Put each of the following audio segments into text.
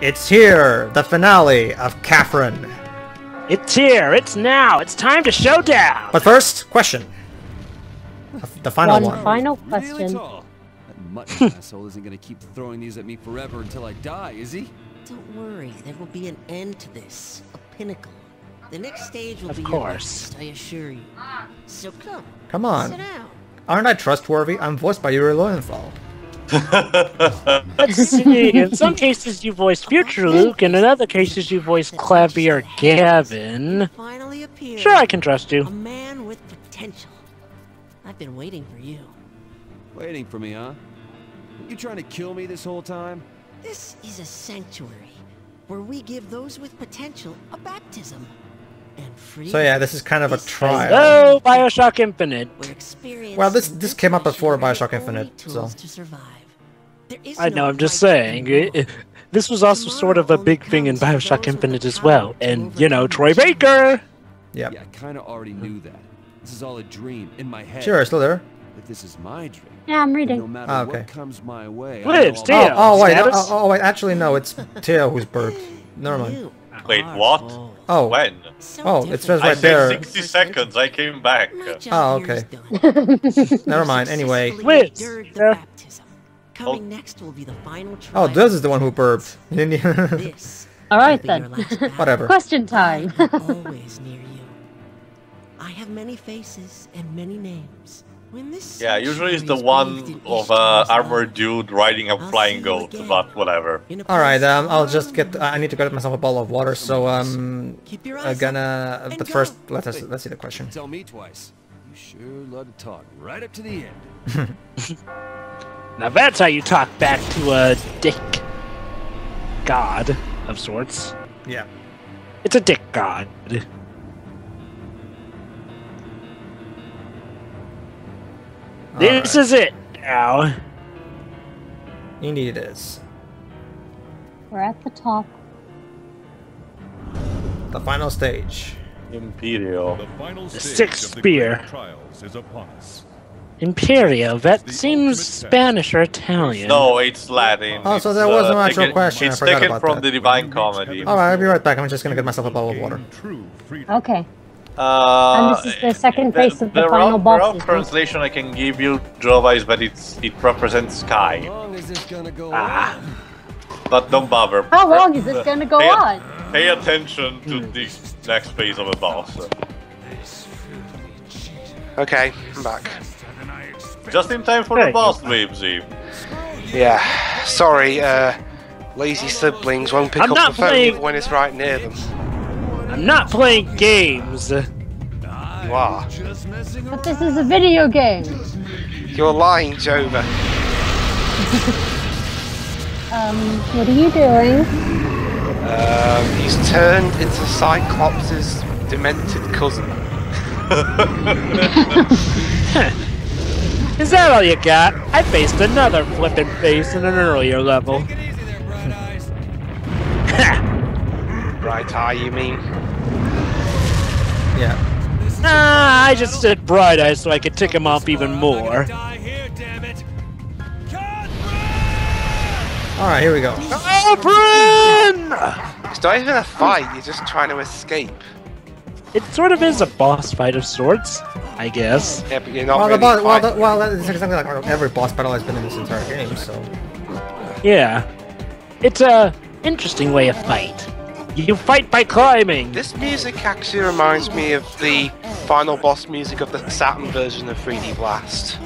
It's here, the finale of Katherine. It's here, it's now, it's time to show down! But first, question. The final one. One final question. Really tall. That mutton asshole isn't gonna keep throwing these at me forever until I die, is he? Don't worry, there will be an end to this. A pinnacle. The next stage will be Of your course. best, I assure you. So come. Come on. Sit down. Aren't I trustworthy? I'm voiced by Yuri Lowenthal. Let's see, in some cases you voice future Luke, and in other cases you voice Clavier Gavin. Finally appeared. Sure, I can trust you. A man with potential. I've been waiting for you. Waiting for me, huh? You trying to kill me this whole time? This is a sanctuary where we give those with potential a baptism. And free. So yeah, this is kind of a trial. Hello, Bioshock Infinite. Well, this came up before Bioshock Infinite, so. I know, I'm just saying. This was also sort of a big thing in Bioshock Infinite as well. And, you know, Troy Baker! Yep. Yeah, I kind of already knew that. This is all a dream in my head. Sure, still there. But this is my dream. Yeah, I'm reading. No matter okay. what comes my way, Lives, I know Theo. I'll- Oh wait, actually no, it's Theo who's burped. Never mind. Wait, what? Oh. When? Oh, it says I right there. said 60 seconds, I came back. Oh, okay. Never mind, anyway. Liz. Coming next will be the final Oh, this is the one who burped. Alright then. Whatever. Question time. Always near you. I have many faces and many names. When this Yeah, usually it's the sanctuary is one bathed in of Ishtar's armored eye, dude riding a I'll flying see you goat, again. but whatever. In a Alright, place I'll just far get. I need to get myself a bottle of water. So Keep your eyes gonna. up But and first, go. let's see the question. Tell me twice. You sure love to talk right up to the end. Now that's how you talk back to a dick god of sorts. Yeah. It's a dick god. This is it now. Indeed, it is. We're at the top. The final stage. Imperial. The final The stage sixth of the spear. great trials is upon us. Imperio, that The seems ultimate test. Spanish or Italian. No, it's Latin. Oh, so It's, there was no actual taken- question, I It's forgot taken about from that. the Divine Comedy. Alright, I'll be right back. I'm just gonna get myself a bottle of water. Gain true freedom. Okay. And this is the second phase of the final rough boss. translation I can give you, Jova, is that it represents How sky. long is this gonna go Ah. on? But don't bother. How long is this gonna go Pay- on? Pay attention to the next phase of the boss. Okay, I'm back. Just in time for Hey. the boss, Wavesy. Yeah, sorry, lazy siblings won't pick I'm up not the phone playing- even when it's right near them. I'm not playing games. You are. But this is a video game. You're lying, Jova. What are you doing? He's turned into Cyclops' demented cousin. Is that all you got? I faced another flippin' face in an earlier level. Right eye, you mean? Yeah. Nah, I just said bright eyes so I could tick him off even more. Alright, here we go. Catherine! It's not even a fight, you're just trying to escape. It sort of is a boss fight of sorts, I guess. Yeah, but you're not Well, really fighting. that's exactly like every boss battle has been in this entire game, so. Yeah. It's a interesting way of fight. You fight by climbing. This music actually reminds me of the final boss music of the Saturn version of 3D Blast.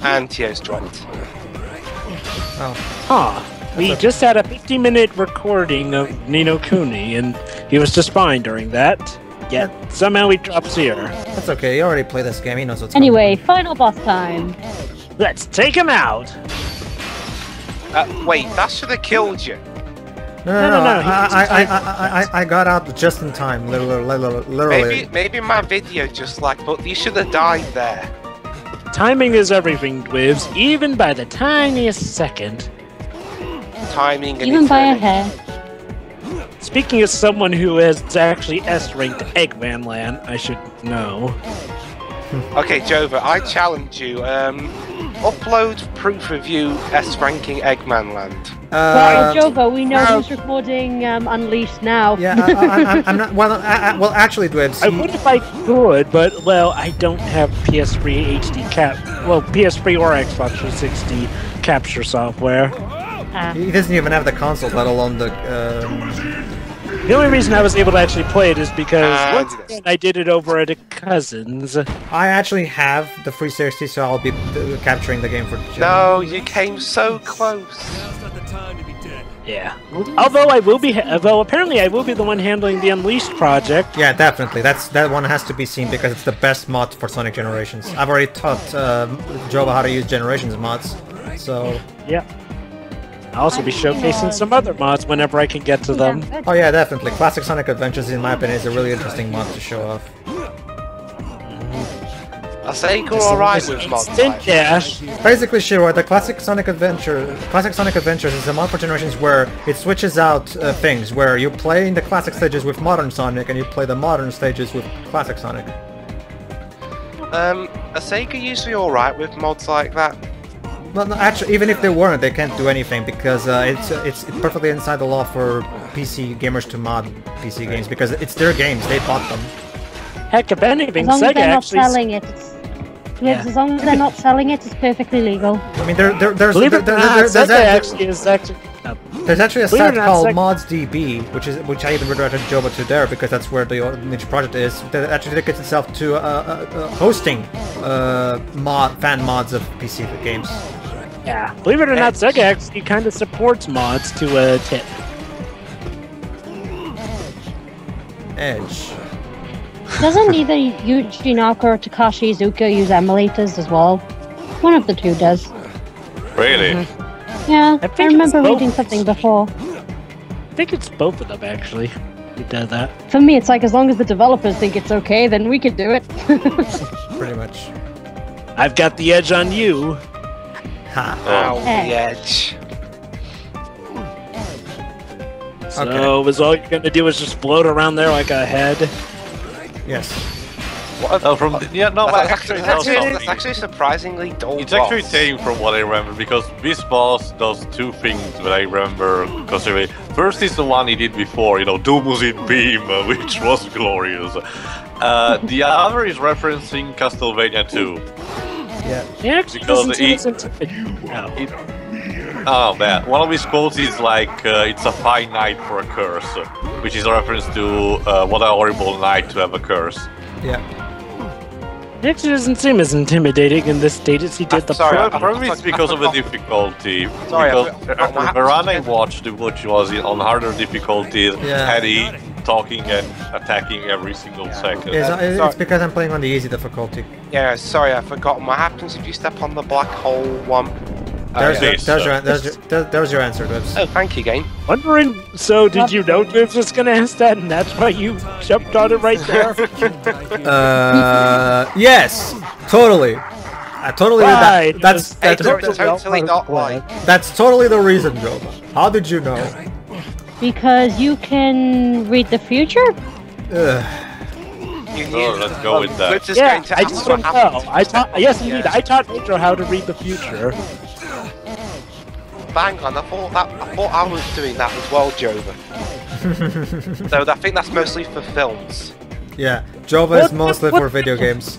And Tio's dropped. Oh. Huh. We just had a 50-minute recording of Nino Kuni, and he was just fine during that. Yet somehow he drops here. That's okay, you already played this game, he knows what's Anyway, final boss time. Let's take him out. Wait, that should have killed you. No, No. I got out just in time, literally. Maybe my video just like, but you should have died there. Timing is everything, Dwibs, even by the tiniest second. Timing and Even by a eternity. hair. Speaking as someone who has actually S-ranked Eggman Land, I should know. Okay, Jova, I challenge you. upload proof of you S-ranking Eggman Land. Well, Jova, we know who's recording Unleashed now. Yeah, I'm not. Well, well, actually, Dwibs. I would if I could, but well, I don't have PS3 HD PS3 or Xbox 360 capture software. He doesn't even have the console, let alone the. The only reason I was able to actually play it is because once again, I did it over at a cousin's. I actually have the 360, so I'll be capturing the game for. No, you came so close. Yeah. Although I will be, apparently I will be the one handling the Unleashed project. Yeah, definitely. That one has to be seen because it's the best mod for Sonic Generations. I've already taught Jova how to use Generations mods, so. Yeah. I'll also be showcasing some other mods whenever I can get to them. Oh yeah, definitely. Classic Sonic Adventures, in my opinion, is a really interesting mod to show off. I say go alright with mods. Basically, Shiro, the Classic Sonic Adventures is a mod for Generations where it switches out things, where you play in the classic stages with modern Sonic and you play the modern stages with classic Sonic. Are Sega usually alright with mods like that? Well, no, actually, even if they weren't, they can't do anything because it's perfectly inside the law for PC gamers to mod PC games because it's their games. They bought them. Heck, if anything, as long as Sega they're not actually. Selling it, as long as they're not selling it, it's perfectly legal. I mean, there's actually a site called ModsDB, which I even redirected Jova to there because that's where the niche project is. That actually dedicates itself to hosting fan mods of PC games. Yeah, believe it or not, Sega actually kind of supports mods to a tip. Edge. Doesn't either Yuji Naka or Takashi Iizuka use emulators as well? One of the two does. Really? Yeah, I remember reading something before. I think it's both of them, actually, who does that. For me, it's like, as long as the developers think it's okay, then we can do it. Pretty much. I've got the edge on you. Ha. Oh, the edge. So, is all you're gonna do is just float around there like a head? Yes. What That's actually surprisingly dull. It's actually tame from what I remember because this boss does two things that I remember constantly. First is the one he did before, DUMUZID beam, which was glorious. The other is referencing Castlevania 2. Yeah. One of his quotes is like, it's a fine night for a curse, which is a reference to what a horrible night to have a curse. Yeah. It actually doesn't seem as intimidating in this state as he did the Probably it's because of the difficulty. Because the run I watched, which was on harder difficulty, had he talking and attacking every single second. It's because I'm playing on the easy difficulty. Yeah, sorry, I forgot. What happens if you step on the black hole one? There's your answer, Dwibs. Oh, thank you, game. Wondering, so did you know Dwibs was gonna ask that and that's why you jumped on it right there? Yes! Totally! I totally did that. That's totally not like. That's totally the reason, Jova. How did you know? Because you can read the future? Let's go with that. Yeah, I just don't know. Yes, indeed, I taught Pedro how to read the future. Bang on, I thought I was doing that as well, Jova. So I think that's mostly for films. Yeah, Jova is mostly for video games.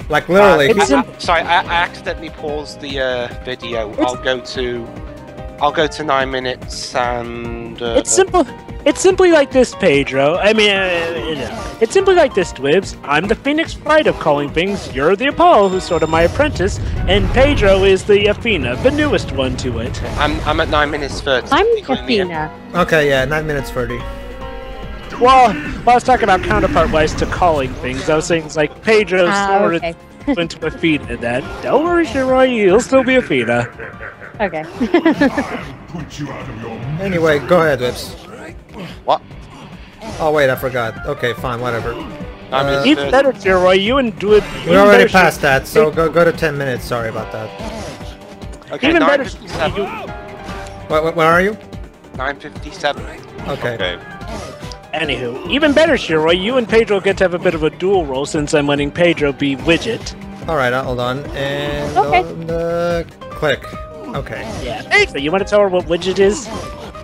Like literally. Sorry, I accidentally paused the video. I'll go to 9 minutes and. It's simple. It's simply like this, Pedro. I mean, it's simply like this, Dwibs. I'm the Phoenix Pride of calling things. You're the Apollo, who's sort of my apprentice, and Pedro is the Athena, the newest one to it. I'm at 9 minutes 30. I'm Athena. Okay, yeah, 9 minutes 30. Well, I was talking about counterpart-wise to calling things. I was saying it's like Pedro sort of went to Athena. That don't worry, Shiro, you'll still be Athena. Okay. Anyway, go ahead, Dwibs. What? Oh wait, I forgot. Okay, fine, whatever. Even better, Shiro, you and do it. We're already past that, so go to 10 minutes. Sorry about that. Okay, even better. Where are you? 9:57. Okay. Anywho, even better, Shiro, you and Pedro get to have a bit of a dual role since I'm letting Pedro be Widget. Alright, hold on. And Okay. click. Okay. Yeah. Hey, so you want to tell her what widget is?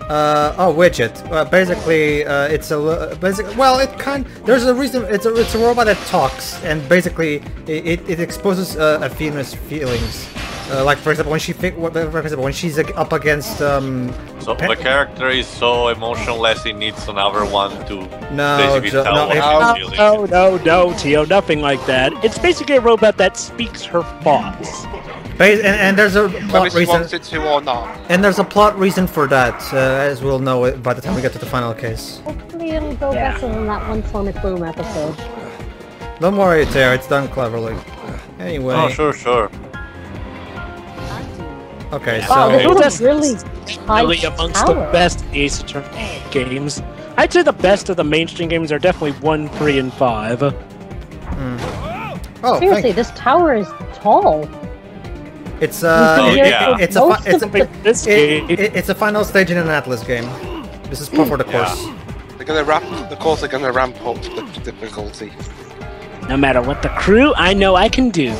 Widget. Basically, it's a well, it there's a reason. It's a robot that talks, and basically, it exposes Athena's feelings. Like for example, when she's up against So the character is so emotionless, he needs another one to basically tell what he's feeling. No, Tio, nothing like that. It's basically a robot that speaks her thoughts. And there's a plot reason. Wants it to or not. And there's a plot reason for that, as we'll know by the time we get to the final case. Hopefully it'll go better than that one Sonic Boom episode. Don't worry, Tara, it's done cleverly. Anyway. Oh, sure. Okay, Wow, so... this was really Really amongst the best Ace Attorney games. I'd say the best of the mainstream games are definitely 1, 3, and 5. Oh, seriously, this tower is tall. It's it's a final stage in an Atlas game. This is par for the course. They're gonna ramp up the difficulty. No matter what the crew, I know I can do.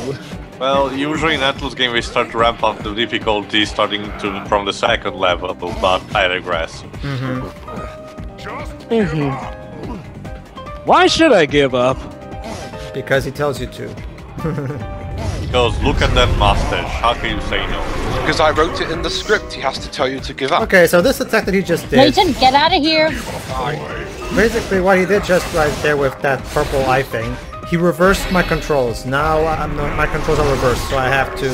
Well, usually in Atlas game we start to ramp up the difficulty starting from the second level, but I digress. Why should I give up? Because he tells you to. Because look at that mustache, how can you say no? Because I wrote it in the script, he has to tell you to give up. Okay, so this attack that he just did... Nathan, get out of here! Basically what he did just right there with that purple eye thing, he reversed my controls. Now my controls are reversed, so I have to...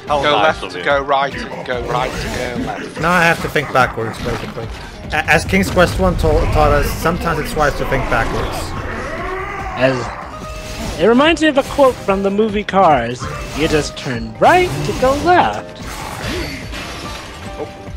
go left to go right, and go right to go left. Now I have to think backwards, basically. As King's Quest 1 taught us, sometimes it's wise to think backwards. It reminds me of a quote from the movie Cars. You just turn right to go left.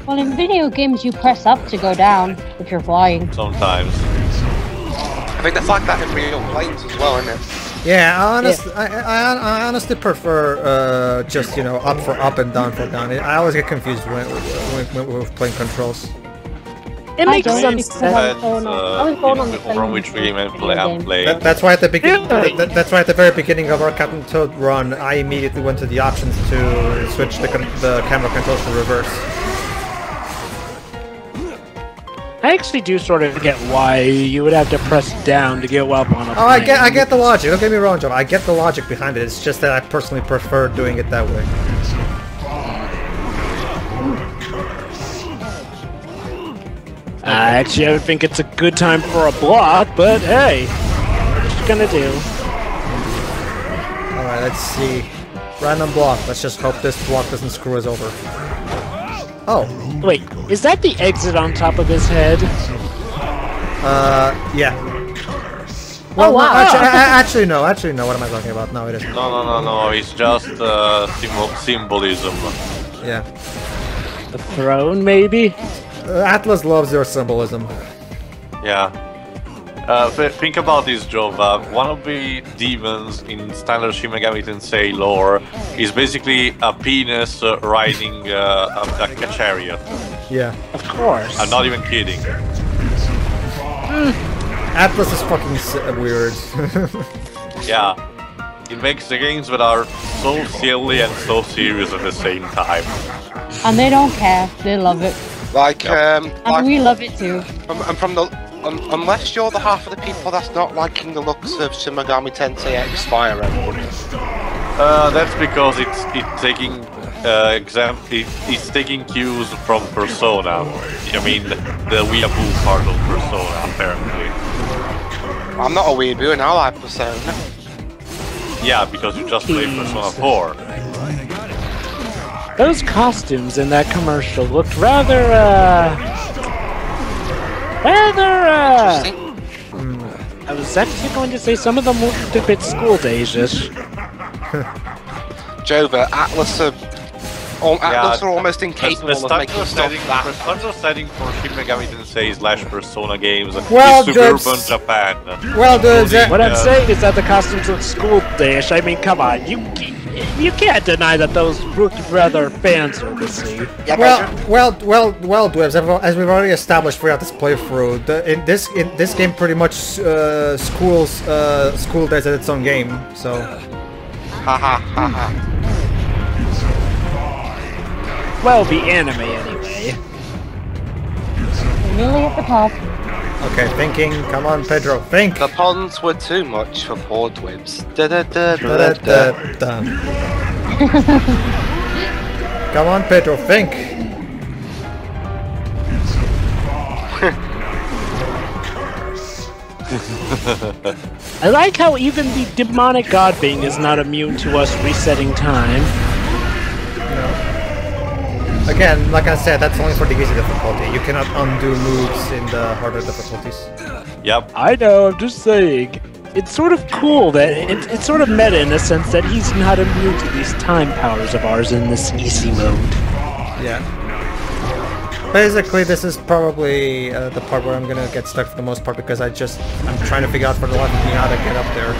Well, in video games, you press up to go down if you're flying. Sometimes. I think that's like that in real planes as well, isn't it? Yeah, I honestly prefer just, you know, up for up and down for down. I always get confused when we're playing controls. It makes sense. From which game I'm playing. That's why at the beginning. That's why at the very beginning of our Captain Toad run, I immediately went to the options to switch the camera controls to reverse. I actually do sort of get why you would have to press down to go up on a plane. Oh, I get the logic. Don't get me wrong, John. I get the logic behind it. It's just that I personally prefer doing it that way. Actually, I would think it's a good time for a block, but hey, what you gonna do? Alright, let's see. Random block. Let's just hope this block doesn't screw us over. Oh. Wait, is that the exit on top of his head? Yeah. Well, oh, wow. Actually, no. Actually, no. What am I talking about? No, it isn't. No. It's just symbolism. Yeah. The throne, maybe? Atlas loves your symbolism. Yeah. Think about this, Jova. One of the demons in standard Shin Megami Tensei lore is basically a penis riding a chariot. Yeah. Of course. I'm not even kidding. Atlas is fucking weird. Yeah. It makes the games that are so silly and so serious at the same time. And they don't care. They love it. And we love it too. Unless you're the half of the people that's not liking the looks of Shin Megami Tensei SCWRM. That's because it's taking it's taking cues from Persona. I mean, the weeaboo part of Persona, apparently. I'm not a weeaboo, and I like Persona. Yeah, because you just played Persona 4. Those costumes in that commercial looked rather, I was actually going to say some of them looked a bit school days-ish. Jova, Atlas are almost incapable of making stuff that. The standard setting for Shin Megami Tensei / Persona games is suburban Japan. Well, what I'm saying is that the costumes look school dayish. I mean, come on, you can't deny that those look rather fan servicey. Yeah, well, Dwebs, as we've already established throughout this playthrough, in this game pretty much schools School Days as its own game. So. Ha. Well, the anime anyway. We're nearly at the top. Okay, thinking. Come on, Pedro, think. The ponds were too much for poor Dwibs. Come on, Pedro, think. I like how even the demonic god being is not immune to us resetting time. Again, like I said, that's only for the easy difficulty. You cannot undo moves in the harder difficulties. Yep. I know, I'm just saying. It's sort of cool that it's sort of meta in the sense that he's not immune to these time powers of ours in this easy mode. Yeah. Basically, this is probably the part where I'm gonna get stuck for the most part because I'm trying to figure out for the life of me how to get up there.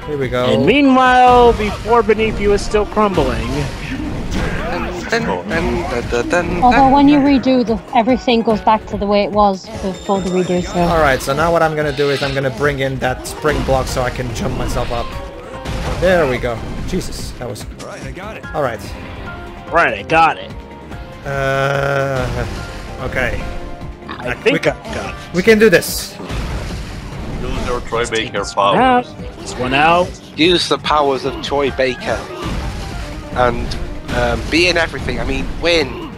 Here we go. And meanwhile, the floor beneath you is still crumbling. Although when you redo, everything goes back to the way it was before the redo, so... Alright, so now what I'm gonna do is I'm gonna bring in that spring block so I can jump myself up. There we go. Jesus, that was... Alright, I got it. Alright. Right, I got it. Okay. I think I got it. We can do this. Use your Troy Baker This powers. one out. Use the powers of Troy Baker. And be in everything. I mean, win.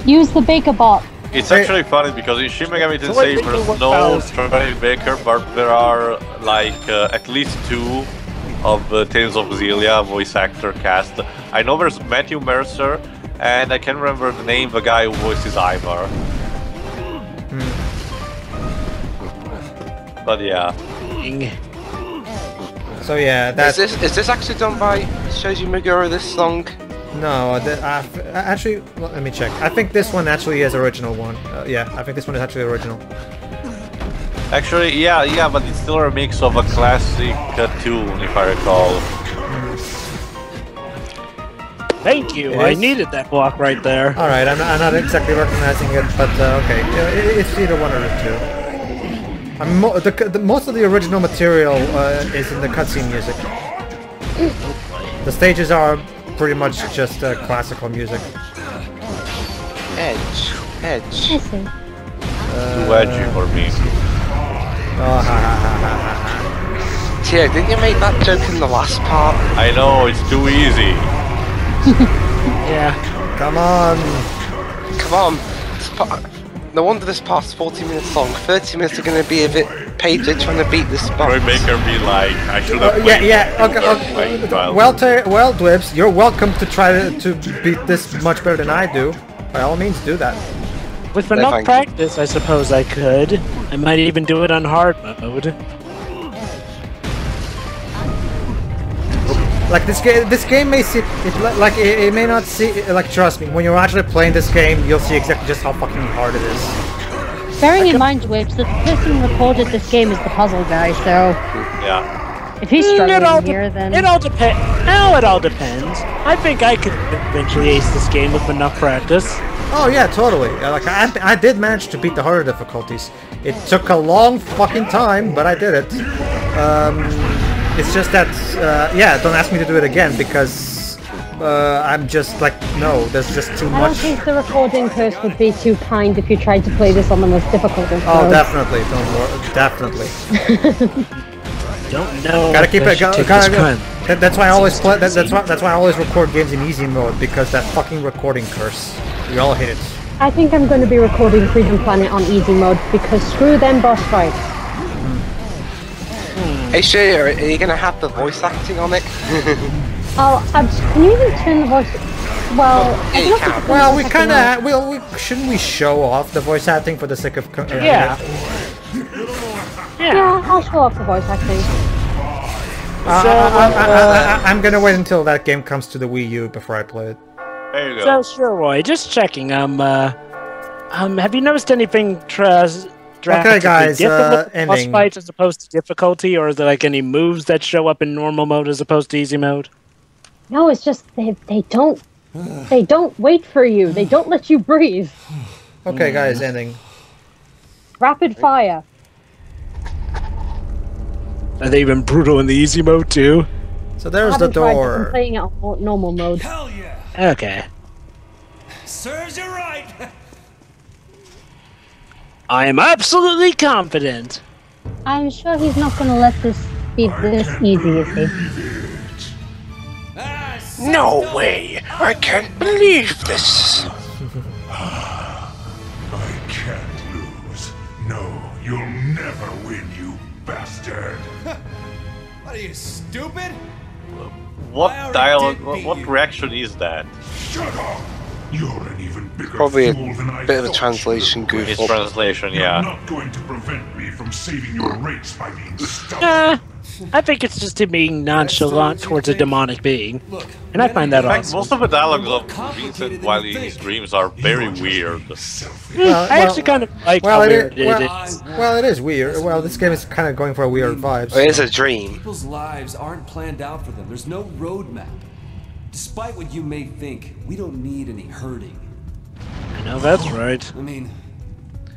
Use the Baker bot. It's actually funny because in Shin Megami Tensei there's no Troy Baker, but there are like at least 2 of Tales of Xillia voice actor cast. I know there's Matthew Mercer, and I can't remember the name of the guy who voices Ivar. But yeah. So yeah, that's... Is this actually done by Shoji Meguro, this song? No, actually, well, let me check. I think this one actually is original one. Yeah, I think this one is actually original. Actually, yeah, but it's still a remix of a classic tune, if I recall. Thank you. I needed that block right there. All right, I'm not exactly recognizing it, but okay, it's either one or the 2. Most of the original material is in the cutscene music. The stages are pretty much just classical music. Edge. I see. Too edgy for me. Oh, Tia, didn't you make that joke in the last part? I know, it's too easy. Yeah. Come on. Come on. No wonder this part's 40 minutes long. 30 minutes are going to be of it. Pedro trying to beat this boss. Troy Baker be like, I should have played. Okay. Well, Dwibs, you're welcome to try to beat this much better than I do. By all means, do that. With enough practice, I suppose I could. I might even do it on hard mode. Like this game may seem it may not see like. Trust me, when you're actually playing this game, you'll see exactly just how fucking hard it is. Bearing in mind, Whips, that the person who recorded this game is the puzzle guy, so... Yeah. If he's struggling here, then... It all depends. Now it all depends. I think I could eventually ace this game with enough practice. Oh yeah, totally. Like I did manage to beat the harder difficulties. It took a long fucking time, but I did it. It's just that, yeah, don't ask me to do it again because I'm just like, no, there's just too much. I don't think the recording curse would be too kind if you tried to play this on the most difficult of Oh, definitely, don't worry, definitely. Don't know. Gotta keep it going. That's why I always play. That's why I always record games in easy mode because that fucking recording curse. We all hate it. I think I'm going to be recording Freedom Planet on easy mode because screw them boss fights. Hey, sure, are you going to have the voice acting on it? Can you even turn the voice? Well, I don't know if it's well, we kind of. Shouldn't we show off the voice acting for the sake of? Yeah. Yeah, I'll show off the voice acting. I'm gonna wait until that game comes to the Wii U before I play it. There you go. So, sure, Roy, just checking. Have you noticed anything drastically guys, different boss ending. fights as opposed to difficulty, or are there like any moves that show up in normal mode as opposed to easy mode? No, it's just they don't wait for you. They don't let you breathe. Okay, guys, ending. Rapid fire. Are they even brutal in the easy mode too? So there's I the haven't tried this. I'm door. playing it on normal mode. Hell yeah! Okay. Serves you right! I am absolutely confident. I'm sure he's not going to let this be this easy, is he? No way! I can't believe this! I can't lose. No, you'll never win, you bastard. What are you, stupid? What I already dialogue? did beat What you. reaction is that? Shut up. You're an even bigger Probably a fool than I bit of a thought translation you goof His up. translation, You're yeah. not going to prevent me from saving your race by being stubborn. I think it's just him being nonchalant towards a demonic being. Look, And I find that In fact, awesome. most of the dialogues More of complicated Vincent than while you in his think. dreams are very weird. I actually kind of like well, how it weird is- it well- is. Well, it is weird. Well, this game is kind of going for weird vibes. It is a dream. People's lives aren't planned out for them. There's no roadmap. Despite what you may think, we don't need any hurting. I know that's right. I mean,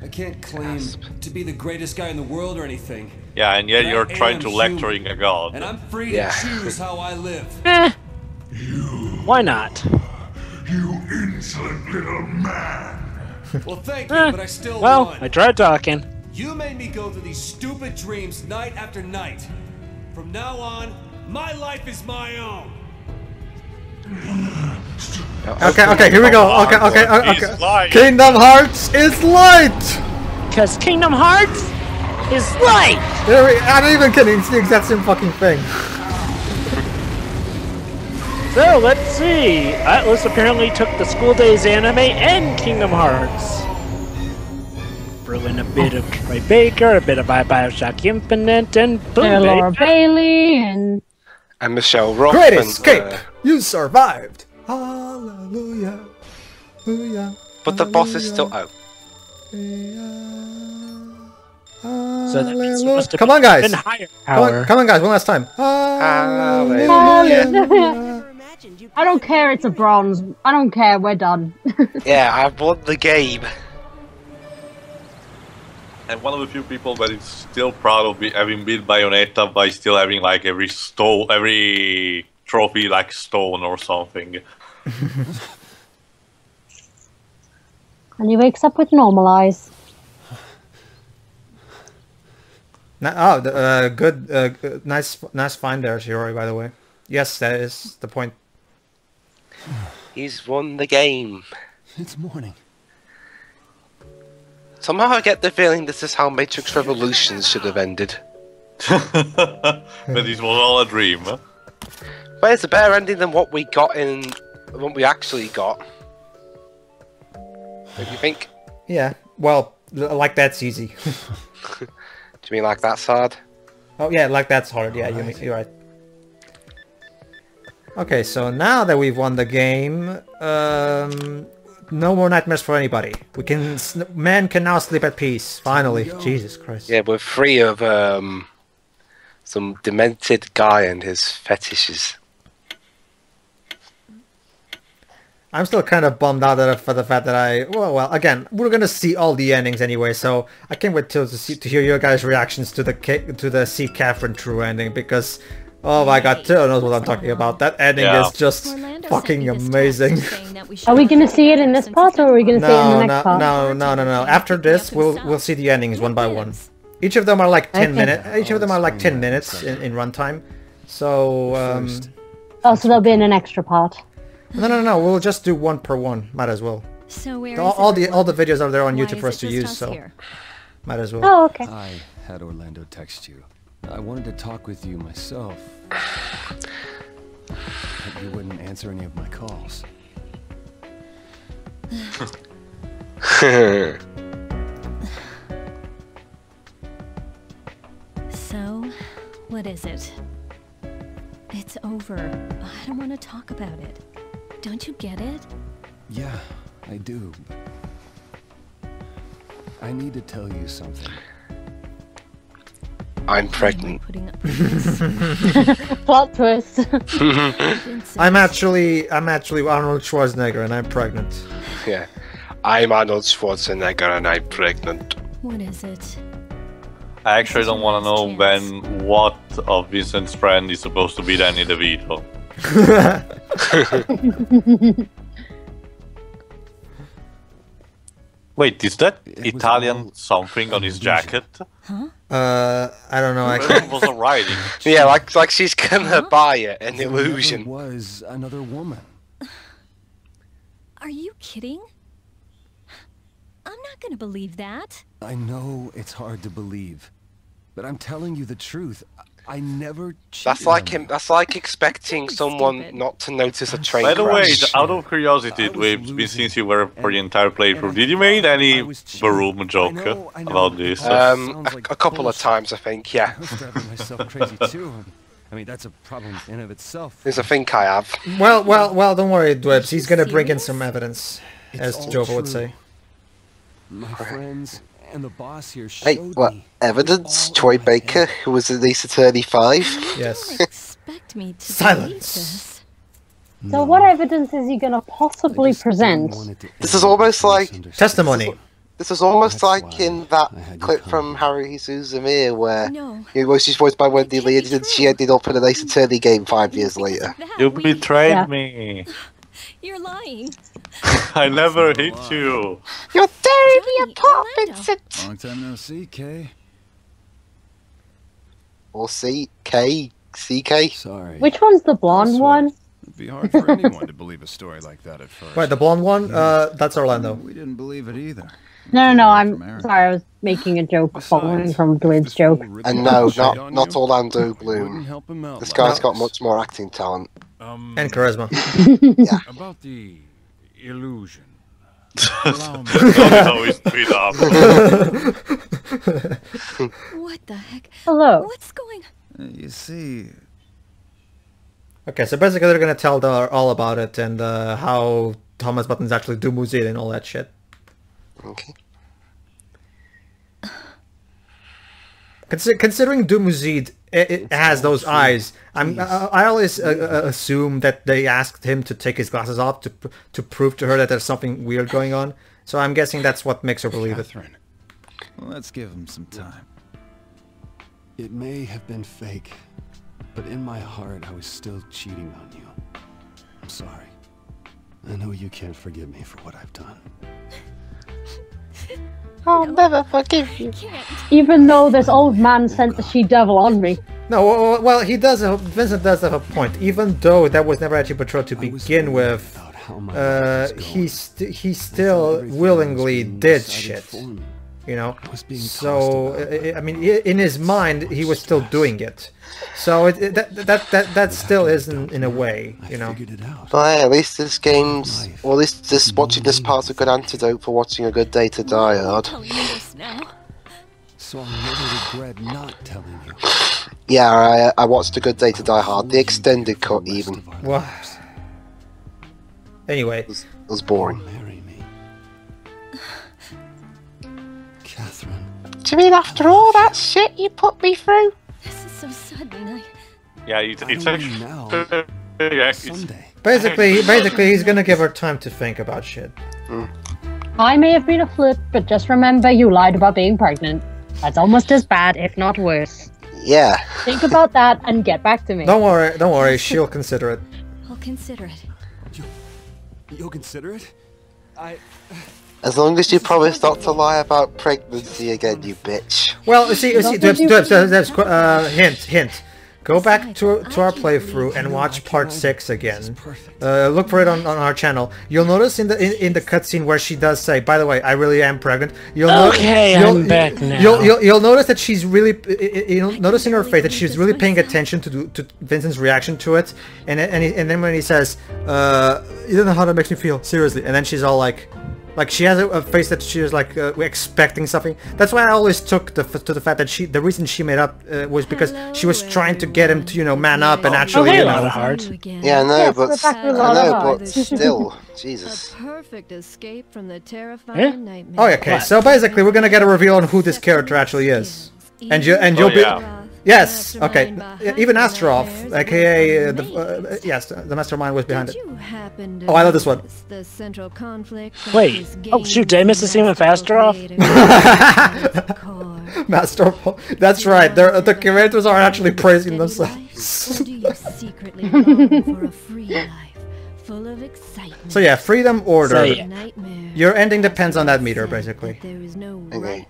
I can't claim to be the greatest guy in the world or anything. Yeah, and yet But you're I trying am to human, lecturing a god. And I'm free Yeah. to choose how I live. Why not? You insolent little man. Well, thank you, but I still Well, won. I tried talking. You made me go through these stupid dreams night after night. From now on, my life is my own. Okay, here we go. Okay. He's lying. Kingdom Hearts is light! Because Kingdom Hearts is light! I'm not even kidding, it's the exact same fucking thing. So, let's see. Atlas apparently took the School Days anime and Kingdom Hearts. Threw in a bit of Troy Baker, a bit of Bioshock Infinite, and boom, Laura baby. Bailey and Michelle Ruff. Great and, escape! You survived! Hallelujah. Hallelujah. But the boss is still out. So that means there must have Come on, guys! been higher Come on, power. come on, guys, one last time. Hallelujah. I don't care, it's a bronze. I don't care, we're done. Yeah, I've won the game. And one of the few people that is still proud of having beat Bayonetta by still having like every trophy like stone or something. And he wakes up with normal eyes. Good. Nice find there, Shiori, by the way. Yes, that is the point. He's won the game. It's morning. Somehow I get the feeling this is how Matrix Revolutions should have ended. But this was all a dream. Huh? But it's a better ending than what we got in... what we actually got. What do you think? Yeah, well, like that's easy. Do you mean like that's hard? Oh yeah, like that's hard, yeah, you're right. Okay, so now that we've won the game, no more nightmares for anybody. Man can now sleep at peace, finally. Jesus Christ. Yeah, we're free of some demented guy and his fetishes. I'm still kind of bummed out for the fact that well, again, we're gonna see all the endings anyway, so I can't wait to hear your guys' reactions to the See Catherine True ending, because oh my god, Taylor knows what I'm talking about. That ending is just fucking amazing. Are we gonna see it in this part, or are we gonna see it in the next part? No. After this, we'll see the endings one by one. Each of them are like 10 minutes. Each of them are like 10 minutes in runtime. So Oh, so they'll be in an extra part. No. We'll just do one per one. Might as well. So where all the videos are there on YouTube for us to use, so might as well. Oh, okay. I had Orlando text you. I wanted to talk with you myself, but you wouldn't answer any of my calls. So, what is it? It's over. I don't want to talk about it. Don't you get it? Yeah, I do. I need to tell you something. I'm pregnant. Plot twist. I'm actually Arnold Schwarzenegger and I'm pregnant. Yeah. I'm Arnold Schwarzenegger and I'm pregnant. What is it? I actually don't want to know when what of Vincent's friend is supposed to be Danny DeVito. Wait, is that Italian something on his jacket? Huh? I don't know. I It can't. was a writing. Yeah, like she's gonna buy it, an illusion. There was another woman. Are you kidding? I'm not gonna believe that. I know it's hard to believe, but I'm telling you the truth. I never cheated. That's like on him. you. That's like expecting someone not to notice a train By the way, crash. out of curiosity, Dweebs, since you were for the entire playthrough, did you make any Baroom joke about this? Sounds like a couple of bullshit. times, I think. Yeah. I was driving myself crazy too. I mean, that's a problem in and of itself. There's a think I have. Well, don't worry, Dwebs. He's gonna bring in some evidence, It's as all Jova would true. say. My friends and the boss here Hey, showed what me evidence? all Troy in my Baker, head. who was at least a 35? Yes. Don't expect me to Silence. believe this. So what evidence is he going to possibly I just present? wanted to This end is almost this like misunderstanding. Testimony. This is almost That's like why in that I had you clip come from here. Harry Suzumir where No. she's voiced by Wendy Lee and she ended up in an Ace Attorney game 5 years Because later. of that, You we- betrayed Yeah. me. You're lying. I never hit you. You're tearing me Johnny, apart, Orlando. Vincent! Long time no see, Kay. Or CK? Sorry. Which one's the blonde one? It'd be hard for anyone to believe a story like that at first. Wait, the blonde one? That's Orlando. We didn't believe it either. No, I'm sorry, I was making a joke following from Dwayne's joke. And no, Shade on not you? Orlando Wouldn't Bloom. help him out This much. guy's got much more acting talent. And charisma. About the illusion. Don't always tweet up. What the heck? Hello. What's going on? You see, Okay, so basically they're gonna tell all about it and how Thomas Button's actually DUMUZID and all that shit. Okay. Considering DUMUZID, it has those eyes. I always assume that they asked him to take his glasses off to prove to her that there's something weird going on. So I'm guessing that's what makes her believe it. Catherine. Well, let's give him some time. It may have been fake, but in my heart I was still cheating on you. I'm sorry. I know you can't forgive me for what I've done. I'll never forgive you. Even though this old man sent the she-devil on me. No, well, he does. Vincent does have a point. Even though that was never actually portrayed to begin with, he still willingly did shit. You know. So I mean, in his mind, he was still doing it. So that still isn't in a way, you know. But hey, at least this game's, or at least this watching this part's a good antidote for watching A Good Day to Die Hard. So I'll never regret not telling you. Yeah, I watched A Good Day to Die Hard, the extended cut even. Well, anyway, it was boring. Marry me, Catherine. Do you mean after all that shit you put me through? This is so sudden. Yeah, it's actually. Yeah, it's, basically, he's gonna give her time to think about shit. I may have been a flirt, but just remember you lied about being pregnant. That's almost as bad, if not worse. Yeah. Think about that and get back to me. Don't worry, she'll consider it. I'll consider it. You'll consider it? As long as you promise not to lie about pregnancy again, you bitch. Well, see, hint. Go back to our playthrough and watch part 6 again. Look for it on our channel. You'll notice in the cutscene where she does say, "By the way, I really am pregnant." I'm back now. You'll notice that she's really. You'll notice in her face that she's really paying attention to Vincent's reaction to it, and then when he says, "You don't know how that makes me feel, seriously," and then she's all like, Like she has a face that she was like expecting something. That's why I always took to the fact that the reason she made up was because she was trying to get him to, you know, man up and actually, you know. Yeah, I know, but still, Jesus. Perfect escape from the terrifying nightmare. Oh, okay. So basically, we're gonna get a reveal on who this character actually is, and you'll be. Yes, okay. Even Astrov, aka yes, the mastermind was behind it. Oh, I love this one. Wait. Oh shoot, did I miss the scene with Astrov? Master, that's right. The characters are actually praising themselves. So yeah, freedom order. So, yeah. Your ending depends on that meter, basically. Okay.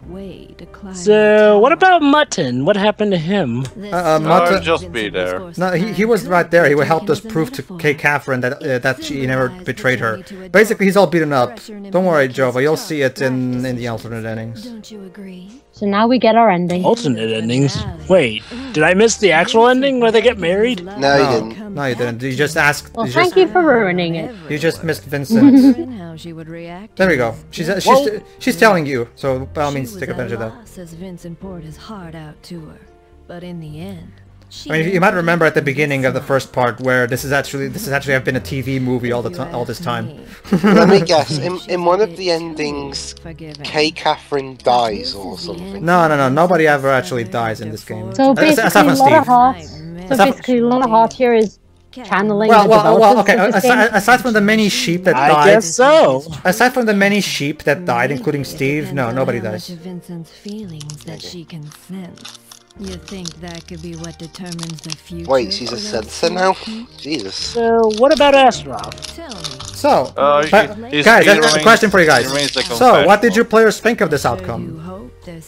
So what about Mutton? What happened to him? Mutton just be there. No, he was right there. He helped us prove to Katherine that she never betrayed her. Basically, he's all beaten up. Don't worry, Jova. You'll see it in the alternate endings. Don't you agree? So now we get our ending. Alternate endings? Wait, did I miss the actual ending where they get married? No, you didn't. No, you didn't. You just asked. Well, thank you for ruining it. You just missed Vincent. There we go. She's telling you. So by all means, take advantage of that. Says Vincent poured his heart out to her, but in the end, I mean, you might remember at the beginning of the first part where this has actually have been a TV movie all this time. Let me guess. In one of the endings, Katherine dies or something. No. Nobody ever actually dies in this game. So basically, Lotta Heart here is channeling the well, okay. Aside from the many sheep that died, I guess so. Aside from the many sheep that died, including Steve, no, nobody dies. Vincent's feelings that she can sense. You think that could be what determines the future? Wait, she's a sensor now? Jesus. So what about Astrov? So, guys, that's a question for you guys. So, what did your players think of this outcome? I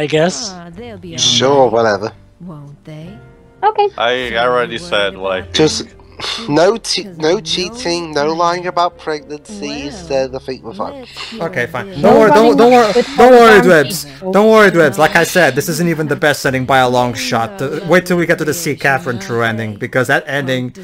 guess. Sure, whatever. Won't they? Okay. I already said what I think. Just no cheating, no lying about pregnancies. I think we're fine. Okay, fine. Don't worry, Dwebs. Don't worry, Dwebs. Like I said, this isn't even the best ending by a long shot. Wait till we get to the Katherine True Ending, because that ending,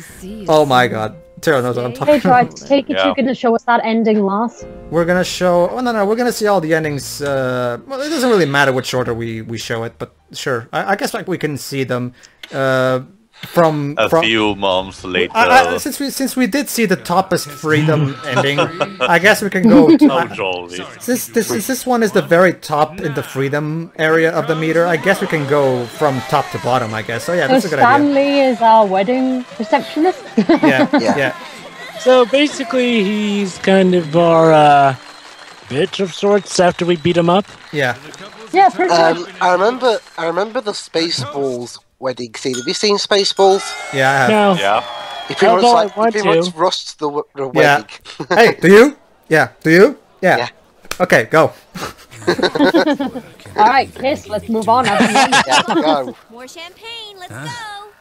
oh my god. Tara knows what I'm talking about. I take it you're going to show us that ending last? We're going to show... Oh, no, we're going to see all the endings. Well, it doesn't really matter which order we show it, but sure. I guess like we can see them from a few months later. Since we did see the toppest freedom ending, I guess we can go to... This one is the very top in the freedom area of the meter. I guess we can go from top to bottom, I guess. So yeah, that's a good idea. Stanley is our wedding receptionist? Yeah. So basically, he's kind of our bitch of sorts after we beat him up. Yeah. Yeah, pretty much. I remember the Spaceballs wedding scene. Have you seen Spaceballs? Yeah, I have. No. Yeah. He pretty much rushed the wedding. Yeah. Hey, do you? Yeah. Do you? Yeah. Okay, go. Alright, Kiss, let's move on. Yeah, go. More champagne, let's go! Oh,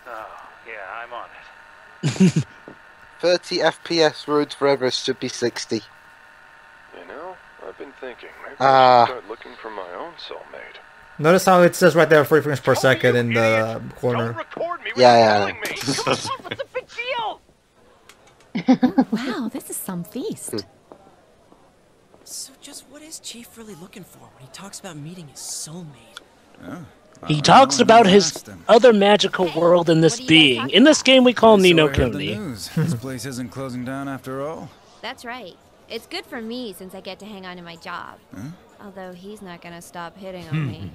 yeah, I'm on it. 30 FPS roads forever should be 60. You know, I've been thinking, maybe I should start looking for my own soulmate. Notice how it says right there 3 frames per second in the corner. Yeah. What's the big deal? Wow, this is some feast. So just what is Chief really looking for when he talks about meeting his soulmate? He talks about his other magical world in this being. In this game we call Nino Kuni. This place isn't closing down after all. That's right. It's good for me since I get to hang on to my job. Huh? Although he's not gonna stop hitting on me.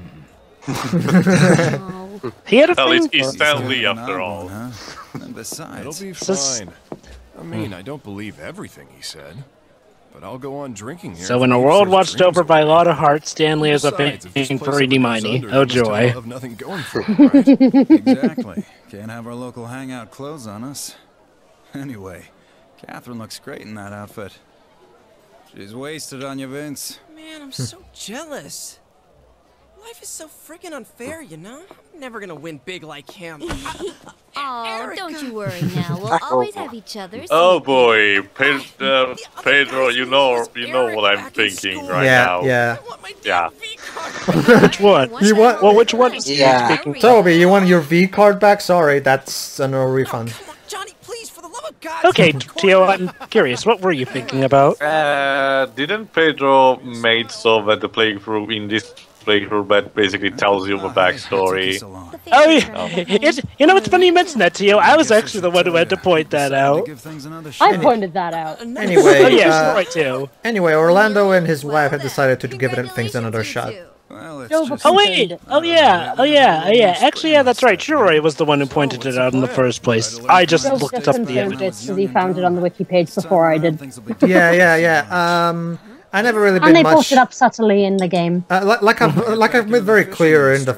He had a At least thing he's for Stanley after all. And besides, It'll be fine. I mean, I don't believe everything he said, but I'll go on drinking here. So in a world watched over by a lot of hearts, Stanley is up in pretty mighty. Oh joy. Have nothing going for him, right? Exactly. Can't have our local hangout clothes on us. Anyway, Katherine looks great in that outfit. She's wasted on you, Vince. Man, I'm so jealous. Life is so freaking unfair, you know? I'm never gonna win big like him. Oh, don't you worry now. We'll always have each other. Oh boy, Pedro, you know what I'm thinking right now. Yeah. Which one? You want? Well, which one is Toby, you want your V card back? Sorry, that's a no refund. Johnny, please, for the love of Okay, Tio, I'm curious. What were you thinking about? Didn't Pedro made so that the playthrough in this playthrough that basically tells you the backstory? Oh yeah, you know, it's funny you mentioned that, Tio. I was actually the one who had to point that out. I pointed that out. Anyway, oh yeah, right too. Anyway, Orlando and his wife had decided to give things another shot. Oh wait! Oh yeah! Actually, yeah, that's right. Sure, was the one who pointed it out in the first place. I just looked up the evidence. Because he found it on the wiki page before I did. Yeah. I never really been and they much. posted up subtly in the game. Like I've made very clear in the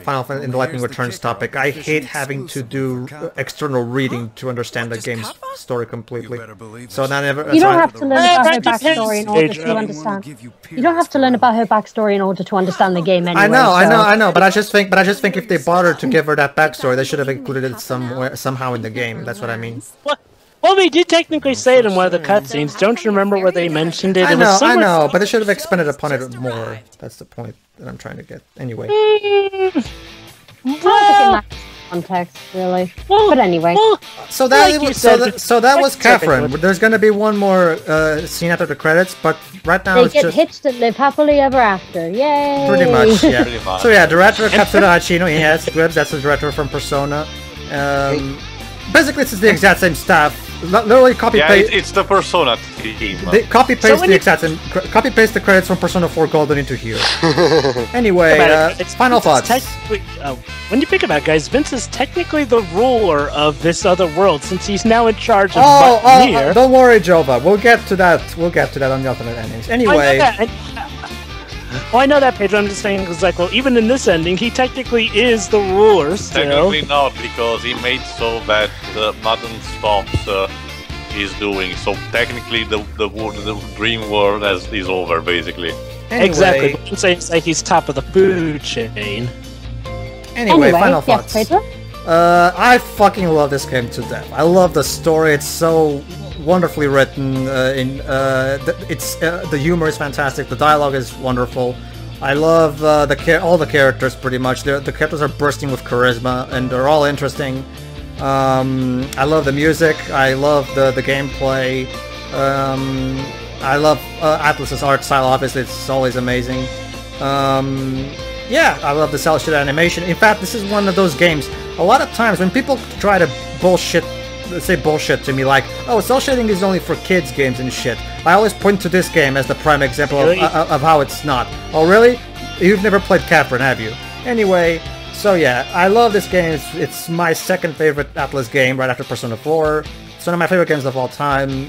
Lightning Returns topic, I hate having to do external reading to understand the game's story completely. So now you don't have to learn about her backstory in order to understand. You don't have to learn about her backstory in order to understand the game anyway. I know. But I just think if they bothered to give her that backstory, they should have included it somehow in the game. That's what I mean. Well, they did technically say it in one of the cutscenes. Don't you remember where they mentioned it? I know, but they should have expanded upon it more. That's the point that I'm trying to get. Anyway. Well, context, really. But anyway. So that was Catherine. There's going to be one more scene after the credits, but right now they get hitched and live happily ever after. Yay! Pretty much, yeah. So yeah, director Katsura Hachino, he has scripts. That's the director from Persona. Basically, it's the exact same staff. Literally copy paste. It's the Persona team. They copy paste the exact same. Copy paste the credits from Persona 4 Golden into here. Anyway, final thoughts. When you think about it, guys, Vince is technically the ruler of this other world since he's now in charge of Nier. Don't worry, Jova. We'll get to that. We'll get to that on the alternate endings. Anyway. I know that, Pedro. I'm just saying, because, like, well, even in this ending, he technically is the ruler still. Technically not, because he made so that the Madden stops he's doing. So technically, the dream world is over, basically. Anyway, exactly. But it's like he's top of the food chain. Anyway, final thoughts. Yes, Pedro? I fucking love this game to death. I love the story. It's so wonderfully written. The humor is fantastic. The dialogue is wonderful. I love all the characters pretty much. The characters are bursting with charisma and they're all interesting. I love the music. I love the gameplay. I love Atlus's art style. Obviously, it's always amazing. Yeah, I love the cell shit animation. In fact, this is one of those games. A lot of times when people try to say bullshit to me, like, oh, cell shading is only for kids games and shit, I always point to this game as the prime example of how it's not. Oh, really? You've never played Catherine, have you? Anyway, so yeah, I love this game. It's my second favorite Atlus game, right after Persona 4. It's one of my favorite games of all time.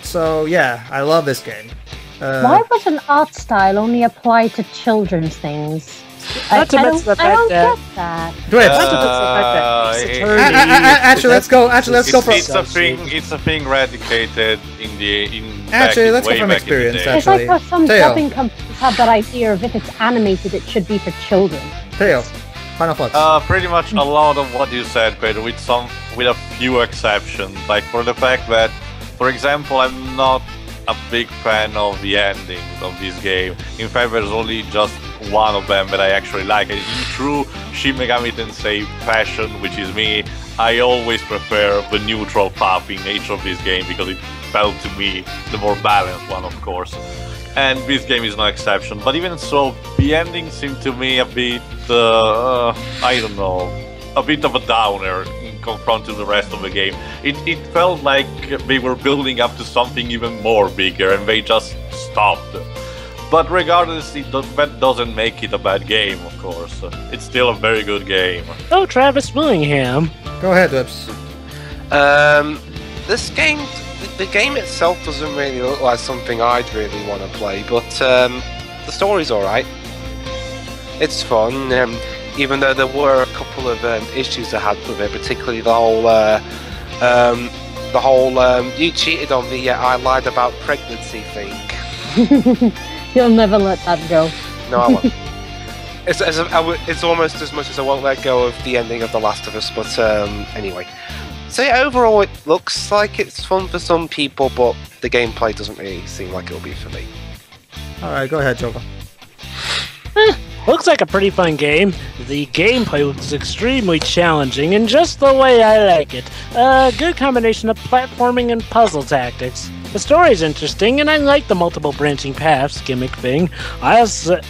So yeah, I love this game. Why would an art style only apply to children's things? I don't get that. Actually, let's go for it's a thing eradicated let's go from experience. It's like how some dubbing companies have that idea of if it's animated, it should be for children. Teo, final thoughts. Pretty much a lot of what you said, Pedro, with a few exceptions. Like for the fact that, for example, I'm not a big fan of the endings of this game. In fact, there's only just one of them that I actually like. In true Shin Megami Tensei fashion, which is me, I always prefer the neutral path in nature of this game because it felt to me the more balanced one, of course. And this game is no exception. But even so, the ending seemed to me a bit, I don't know, a bit of a downer confronted to the rest of the game. It felt like they were building up to something even more bigger and they just stopped. But regardless, that doesn't make it a bad game, of course. It's still a very good game. Oh, Travis Willingham. Go ahead, Whips. This game, the game itself doesn't really look like something I'd really want to play, but the story's alright. It's fun. Even though there were a couple of issues I had with it, particularly the whole you cheated on me, yet I lied about pregnancy thing. You'll never let that go. No, I won't. It's almost as much as I won't let go of the ending of The Last of Us, but anyway. So yeah, overall it looks like it's fun for some people, but the gameplay doesn't really seem like it'll be for me. Alright, go ahead, Jova. Looks like a pretty fun game. The gameplay looks extremely challenging and just the way I like it. A good combination of platforming and puzzle tactics. The story's interesting, and I like the multiple branching paths gimmick thing. I also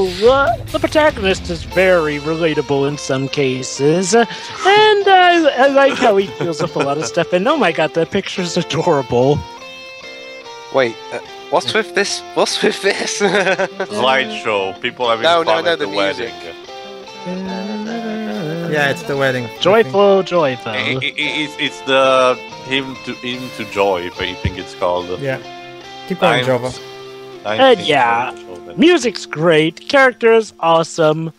the protagonist is very relatable in some cases, and I like how he deals with a lot of stuff. And oh my god, the picture's adorable. Wait, what's with this? What's with this? Slideshow. People having fun at the wedding. Yeah, it's the wedding. Joyful. It's the hymn to joy, I think it's called. Yeah. Keep going, Jova. Yeah, music's great. Characters awesome.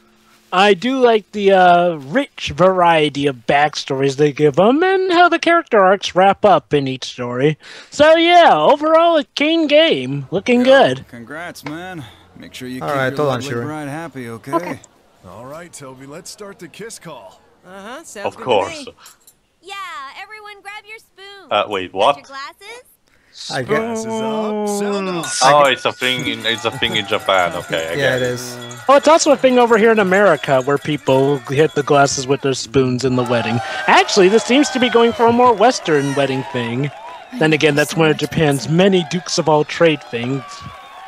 I do like the rich variety of backstories they give them, and how the character arcs wrap up in each story. So yeah, overall a keen game. Looking good. Congrats, man. Make sure you All keep right, your hold on, lovely Shiro. bride happy, okay? All right, Toby, let's start the kiss call. Sounds Of good course. to me. Yeah, everyone grab your spoon. Wait, what? Got your glasses? I Glasses up, sound off. Oh, it's a thing in Japan. Okay, I Yeah, get it is. Oh, it's also a thing over here in America where people hit the glasses with their spoons in the wedding. Actually, this seems to be going for a more Western wedding thing. Then again, that's one of Japan's many Dukes of all trade things,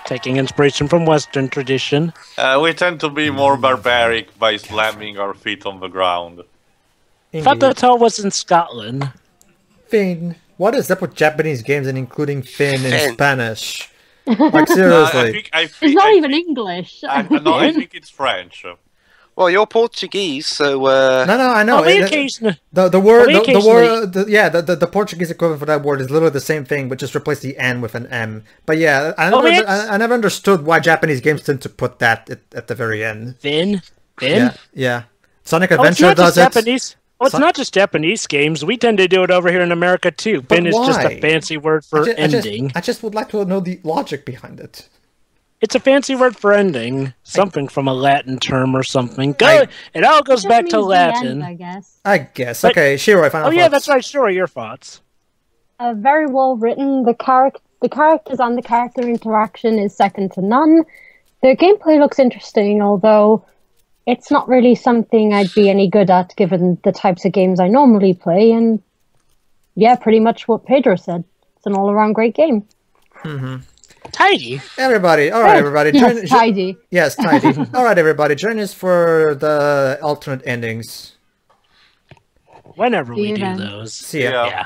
taking inspiration from Western tradition. We tend to be more barbaric by slamming our feet on the ground. I thought that's how it was in Scotland. Finn. What is up with Japanese games and including Finn in Spanish? Like, seriously. It's not even English. I think it's French. Well, you're Portuguese, so No, I know. The Portuguese equivalent for that word is literally the same thing, but just replace the N with an M. But yeah, I never understood why Japanese games tend to put that at the very end. Finn? Yeah. Sonic Adventure does it. Japanese. Oh, it's not just Japanese games. We tend to do it over here in America too. Finn is just a fancy word for ending. I just would like to know the logic behind it. It's a fancy word for ending. Something from a Latin term or something. It all goes back to Latin. End, I guess. But, okay, Shiro, final yeah, thoughts. that's right. Shiro, your thoughts. Very well written. The characters and the character interaction is second to none. The gameplay looks interesting, although it's not really something I'd be any good at given the types of games I normally play. And yeah, pretty much what Pedro said. It's an all-around great game. Mm-hmm. Tidy. Everybody. All right, everybody. Yes, tidy. Yes, tidy. All right, everybody. Join us for the alternate endings. Whenever we do those. See ya. Yeah.